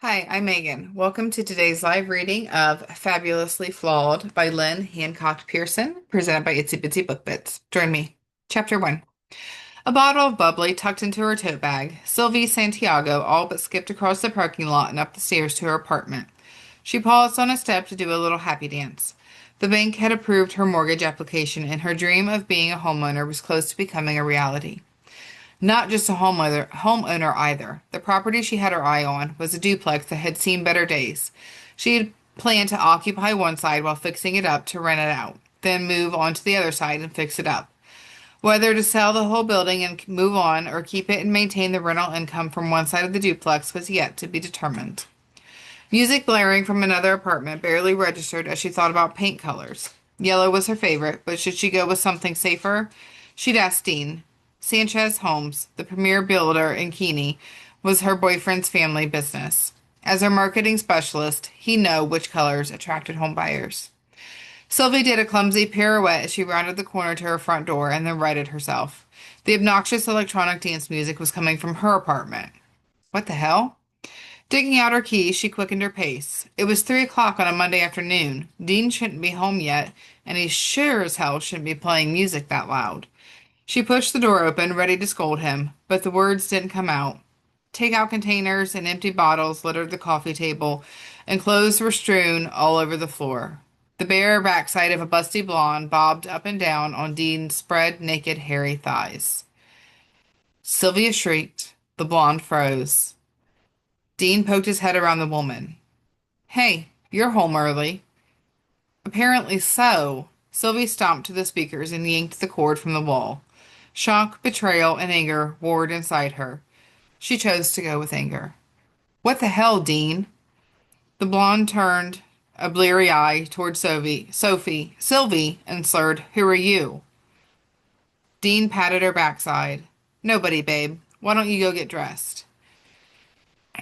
Hi, I'm Megan. Welcome to today's live reading of Fabulously Flawed by Lynne, Hancock, Pearson, presented by Itsy Bitsy Book Bits. Join me. Chapter 1. A bottle of bubbly tucked into her tote bag, Sylvie Santiago all but skipped across the parking lot and up the stairs to her apartment. She paused on a step to do a little happy dance. The bank had approved her mortgage application, and her dream of being a homeowner was close to becoming a reality. Not just a homeowner either. The property she had her eye on was a duplex that had seen better days. She had planned to occupy one side while fixing it up to rent it out, then move on to the other side and fix it up. Whether to sell the whole building and move on or keep it and maintain the rental income from one side of the duplex was yet to be determined. Music blaring from another apartment barely registered as she thought about paint colors. Yellow was her favorite, but should she go with something safer? She'd ask Dean. Sanchez Homes, the premier builder in Keeney, was her boyfriend's family business. As her marketing specialist, he knew which colors attracted home buyers. Sylvie did a clumsy pirouette as she rounded the corner to her front door and then righted herself. The obnoxious electronic dance music was coming from her apartment. What the hell? Digging out her keys, she quickened her pace. It was 3 o'clock on a Monday afternoon. Dean shouldn't be home yet, and he sure as hell shouldn't be playing music that loud. She pushed the door open, ready to scold him, but the words didn't come out. Takeout containers and empty bottles littered the coffee table, and clothes were strewn all over the floor. The bare backside of a busty blonde bobbed up and down on Dean's spread, naked, hairy thighs. Sylvia shrieked. The blonde froze. Dean poked his head around the woman. Hey, you're home early. Apparently so. Sylvie stomped to the speakers and yanked the cord from the wall. Shock, betrayal, and anger warred inside her. She chose to go with anger. What the hell, Dean? The blonde turned a bleary eye toward Sylvie, and slurred, Who are you? Dean patted her backside. Nobody, babe. Why don't you go get dressed?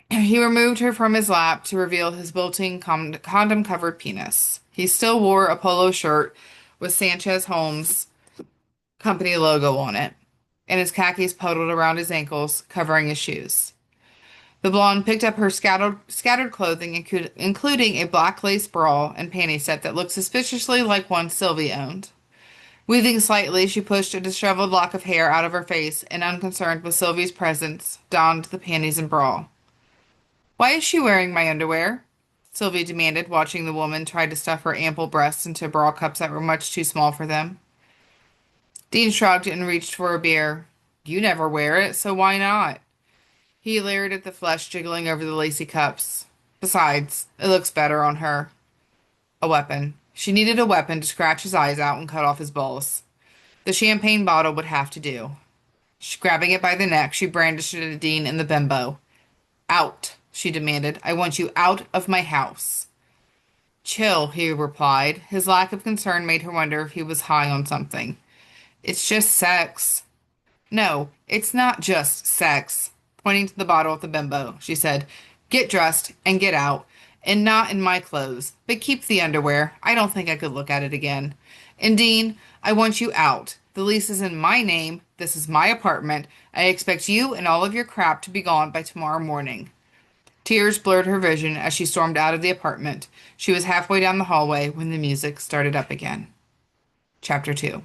He removed her from his lap to reveal his wilting condom-covered penis. He still wore a polo shirt with Sanchez Holmes' company logo on it, and his khakis puddled around his ankles, covering his shoes. The blonde picked up her scattered clothing, including a black lace bra and panty set that looked suspiciously like one Sylvie owned. Weaving slightly, she pushed a disheveled lock of hair out of her face and, unconcerned with Sylvie's presence, donned the panties and bra. Why is she wearing my underwear? Sylvie demanded, watching the woman try to stuff her ample breasts into bra cups that were much too small for them. Dean shrugged and reached for a beer. You never wear it, so why not? He leered at the flesh jiggling over the lacy cups. Besides, it looks better on her. A weapon. She needed a weapon to scratch his eyes out and cut off his balls. The champagne bottle would have to do. Grabbing it by the neck, she brandished it at Dean and the bimbo. Out, she demanded. I want you out of my house. Chill, he replied. His lack of concern made her wonder if he was high on something. It's just sex. No, it's not just sex. Pointing to the bottle at the bimbo, she said, Get dressed and get out, and not in my clothes, but keep the underwear. I don't think I could look at it again. And Dean, I want you out. The lease is in my name. This is my apartment. I expect you and all of your crap to be gone by tomorrow morning. Tears blurred her vision as she stormed out of the apartment. She was halfway down the hallway when the music started up again. Chapter 2.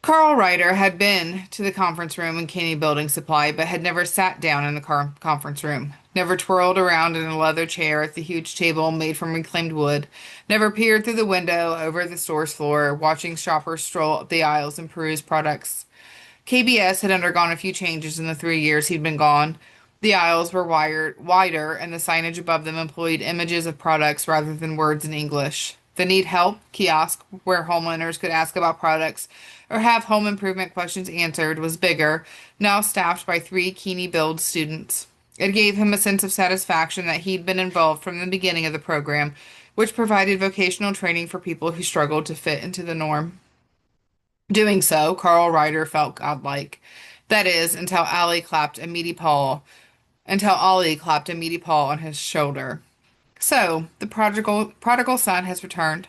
Carl Ryder had been to the conference room in Keeney Building Supply, but had never sat down in the conference room, never twirled around in a leather chair at the huge table made from reclaimed wood, never peered through the window over the store's floor, watching shoppers stroll up the aisles and peruse products. KBS had undergone a few changes in the 3 years he'd been gone. The aisles were wider, and the signage above them employed images of products rather than words in English. The Need Help kiosk, where homeowners could ask about products or have home improvement questions answered, was bigger, now staffed by 3 Keeney Build students. It gave him a sense of satisfaction that he'd been involved from the beginning of the program, which provided vocational training for people who struggled to fit into the norm. Doing so, Carl Ryder felt godlike. That is, until Ollie clapped a meaty paw on his shoulder. So, the prodigal son has returned.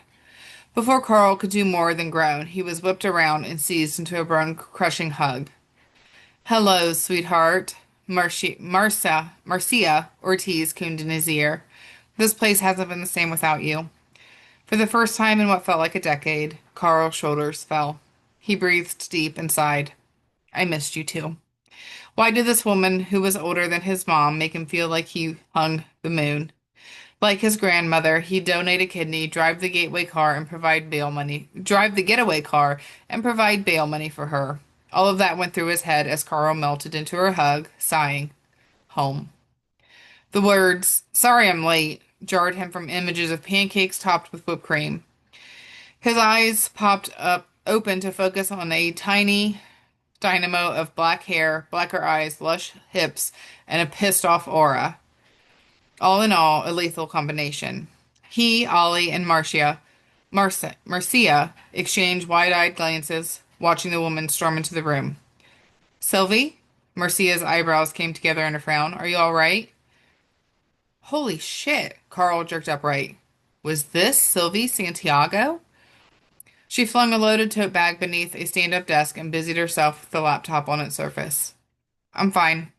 Before Carl could do more than groan, he was whipped around and seized into a bone-crushing hug. Hello, sweetheart. Marcia Ortiz crooned in his ear. This place hasn't been the same without you. For the first time in what felt like a decade, Carl's shoulders fell. He breathed deep and sighed. I missed you too. Why did this woman, who was older than his mom, make him feel like he hung the moon? Like his grandmother, he'd donate a kidney, drive the getaway car, and provide bail money for her. All of that went through his head as Carl melted into her hug, sighing, home. The words, sorry I'm late, jarred him from images of pancakes topped with whipped cream. His eyes popped up open to focus on a tiny dynamo of black hair, blacker eyes, lush hips, and a pissed off aura. All in all, a lethal combination. He, Ollie, and Marcia exchanged wide-eyed glances, watching the woman storm into the room. Sylvie? Marcia's eyebrows came together in a frown. Are you all right? Holy shit, Carl jerked upright. Was this Sylvie Santiago? She flung a loaded tote bag beneath a stand-up desk and busied herself with the laptop on its surface. I'm fine.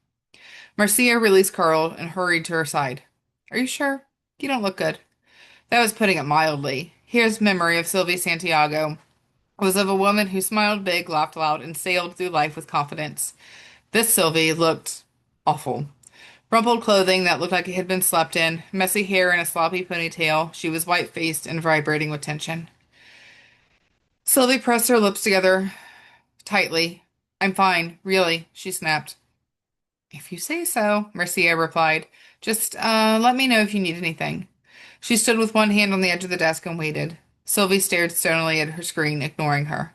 Marcia released Carl and hurried to her side. Are you sure? You don't look good. That was putting it mildly. His memory of Sylvie Santiago was of a woman who smiled big, laughed loud, and sailed through life with confidence. This Sylvie looked awful. Rumpled clothing that looked like it had been slept in, messy hair in a sloppy ponytail. She was white-faced and vibrating with tension. Sylvie pressed her lips together tightly. I'm fine, really, she snapped. If you say so, Marcia replied. Just, let me know if you need anything. She stood with one hand on the edge of the desk and waited. Sylvie stared stonily at her screen, ignoring her.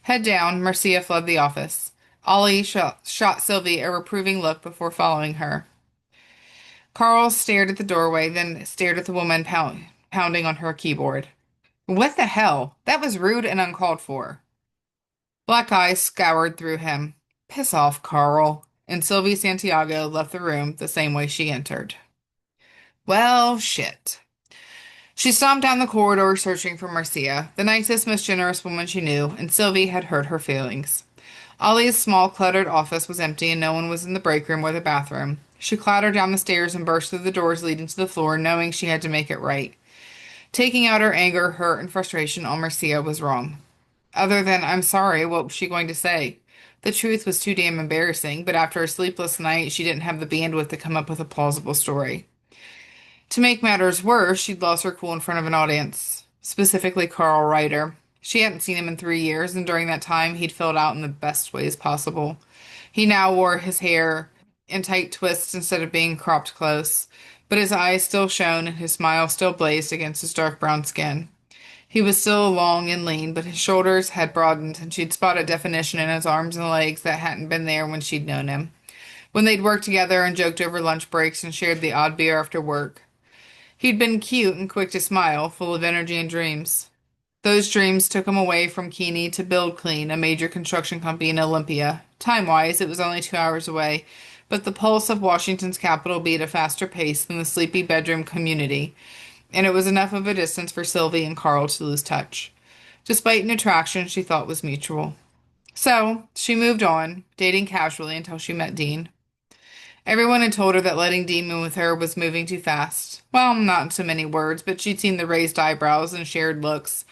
Head down, Marcia fled the office. Ollie shot Sylvie a reproving look before following her. Carl stared at the doorway, then stared at the woman pounding on her keyboard. What the hell? That was rude and uncalled for. Black eyes scoured through him. Piss off, Carl. And Sylvie Santiago left the room the same way she entered. Well, shit. She stomped down the corridor searching for Marcia, the nicest, most generous woman she knew, and Sylvie had hurt her feelings. Ollie's small, cluttered office was empty and no one was in the break room or the bathroom. She clattered down the stairs and burst through the doors leading to the floor, knowing she had to make it right. Taking out her anger, hurt, and frustration on Marcia was wrong. Other than, I'm sorry, what was she going to say? The truth was too damn embarrassing, but after a sleepless night, she didn't have the bandwidth to come up with a plausible story. To make matters worse, she'd lost her cool in front of an audience, specifically Carl Ryder. She hadn't seen him in 3 years, and during that time, he'd filled out in the best ways possible. He now wore his hair in tight twists instead of being cropped close, but his eyes still shone and his smile still blazed against his dark brown skin. He was still long and lean, but his shoulders had broadened, and she'd spotted definition in his arms and legs that hadn't been there when she'd known him. When they'd worked together and joked over lunch breaks and shared the odd beer after work. He'd been cute and quick to smile, full of energy and dreams. Those dreams took him away from Keeney to Build Clean, a major construction company in Olympia. Time-wise, it was only 2 hours away, but the pulse of Washington's capital beat a faster pace than the sleepy bedroom community, and it was enough of a distance for Sylvie and Carl to lose touch, despite an attraction she thought was mutual. So, she moved on, dating casually until she met Dean. Everyone had told her that letting Dean move with her was moving too fast. Well, not in so many words, but she'd seen the raised eyebrows and shared looks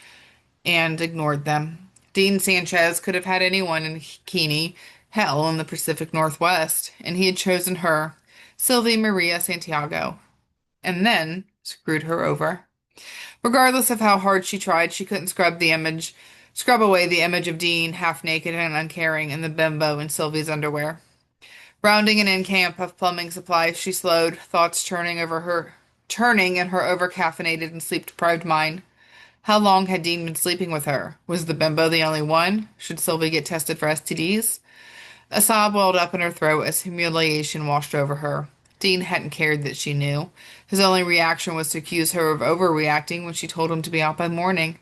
and ignored them. Dean Sanchez could have had anyone in Keeney, hell, in the Pacific Northwest, and he had chosen her, Sylvie Maria Santiago, and then screwed her over. Regardless of how hard she tried, she couldn't scrub away the image of Dean, half naked and uncaring, in the bimbo in Sylvie's underwear. Rounding an in-camp of plumbing supplies, she slowed, thoughts churning in her over-caffeinated and sleep-deprived mind. How long had Dean been sleeping with her? Was the bimbo the only one? Should Sylvie get tested for STDs? A sob welled up in her throat as humiliation washed over her. Dean hadn't cared that she knew. His only reaction was to accuse her of overreacting when she told him to be out by morning.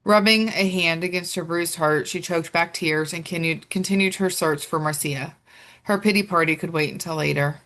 Rubbing a hand against her bruised heart, she choked back tears and continued her search for Marcia. Her pity party could wait until later.